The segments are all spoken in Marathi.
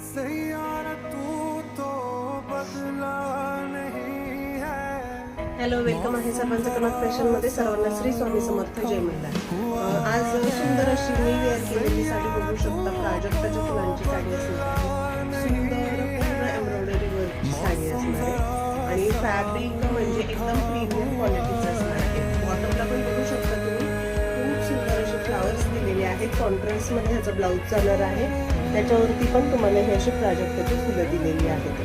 हॅलो, वेलकम आहे सर्वांचं कनक फॅशन मध्ये. सर्वांना श्री स्वामी समर्थ, जय महिला. आज सुंदर अशी मी वेअर केलेली साडी बघू शकता. प्राजक्ताच्या फुलांची साडी असणार आहे. सुंदर पूर्ण एम्ब्रॉयडरी वर्कची साडी असणार आहे आणि फॅब्रिक म्हणजे एकदम प्रीमियम क्वालिटीचं असणार आहे. बॉटमला पण बघू शकता तुम्ही, खूप सुंदर असे फ्लावर्स दिलेले आहेत. कॉन्ट्रास्ट मध्ये ह्याचा ब्लाऊज चालणार आहे. त्याच्यावरती पण तुम्हाला हे अशी प्राजक्ताची फुलं दिलेली आहेत.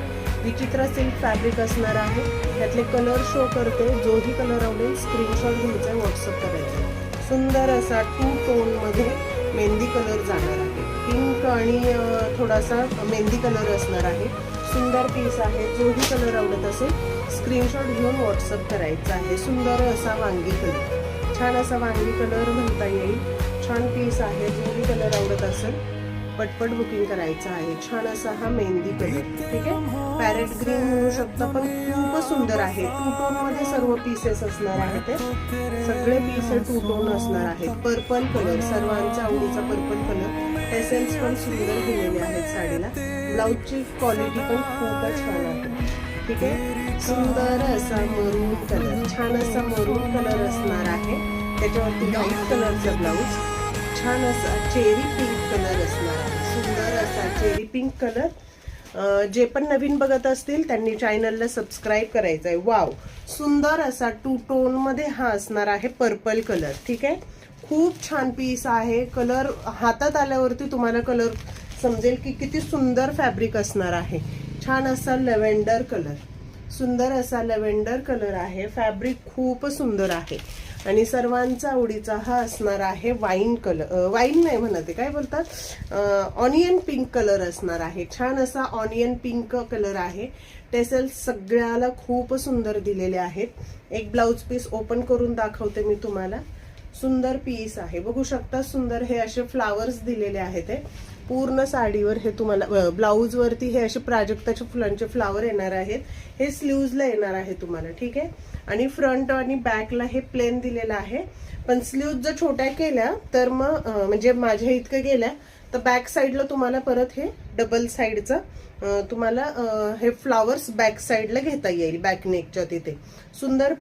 विचित्र सिल्क फॅब्रिक असणार आहे. त्यातले कलर शो करते. जोही कलर आवडेल स्क्रीनशॉट घ्यायचा, व्हॉट्सअप करायचा. सुंदर असा 2 टोन मध्ये मेहंदी कलर जाणार आहे. पिंक आणि थोडासा मेहंदी कलर असणार आहे. सुंदर पीस आहे. जोही कलर आवडत असेल स्क्रीनशॉट घेऊन व्हॉट्सअप करायचा आहे. सुंदर असा वांगी कलर, छान असा वांगी कलर म्हणता येईल. छान पीस आहे. जोही कलर आवडत असेल पटपट बुकिंग करायचं आहे. छान असा हा मेहंदी कलर, ठीक आहे. पॅरेट ग्रीन म्हणू शकता, पण खूपच सुंदर आहे. 2 टोन मध्ये सर्व पीसेस असणार आहेत. ते सगळे पीस 2 टोन असणार आहेत. पर्पल कलर, सर्वांचा आवडीचा पर्पल कलर. टेसल्स पण सुंदर दिलेले आहेत साडीला. ब्लाऊजची क्वालिटी पण खूपच छान आहे, ठीक आहे. सुंदर असा मरून कलर, छान असा मरून कलर असणार आहे. त्याच्यावरती व्हाईट कलरचा ब्लाऊज, छान असा चेरी पिंक कलर असणार आहे. सुंदर असा चेरी पिंक कलर. जे पण नवीन बघत असतील त्यांनी चॅनलला सबस्क्राईब करायचं आहे. वाव, सुंदर असा 2 टोन मध्ये हा असणार आहे पर्पल कलर, ठीक आहे. खूप छान पीस आहे. कलर हातात आल्यावरती तुम्हाला कलर समजेल की किती सुंदर फॅब्रिक असणार आहे. छान असा लेव्हेंडर कलर, सुंदर असा लेव्हेंडर कलर आहे. फॅब्रिक खूप सुंदर आहे आणि सर्वांचा आवडीचा हा असणार आहे वाईन कलर. वाईन नाही म्हणते, काय बोलतात, ऑनियन पिंक कलर असणार आहे. छान असा ऑनियन पिंक कलर आहे. टेसल्स सगळ्याला खूप सुंदर दिलेले आहेत. एक ब्लाऊज पीस ओपन करून दाखवते मी तुम्हाला. सुंदर पीस आहे, बघू शकता. सुंदर हे असे फ्लावर्स दिलेले आहेत. पूर्ण साडीवर हे तुम्हाला ब्लाऊज वरती हे असे प्राजक्ताच्या फुलांचे फ्लावर येणार आहेत. हे स्लीव्हजला येणार आहे तुम्हाला, ठीक आहे. आणि फ्रंट आणि बॅकला हे प्लेन दिलेलं आहे. पण स्लीव्ह जर छोट्या केल्या तर मग म्हणजे माझ्या इतकं गेल्या तर बॅक साईडला तुम्हाला परत हे डबल साईडचं तुम्हाला हे फ्लावर्स बॅक साईडला घेता येईल, बॅक नेकच्या तिथे. सुंदर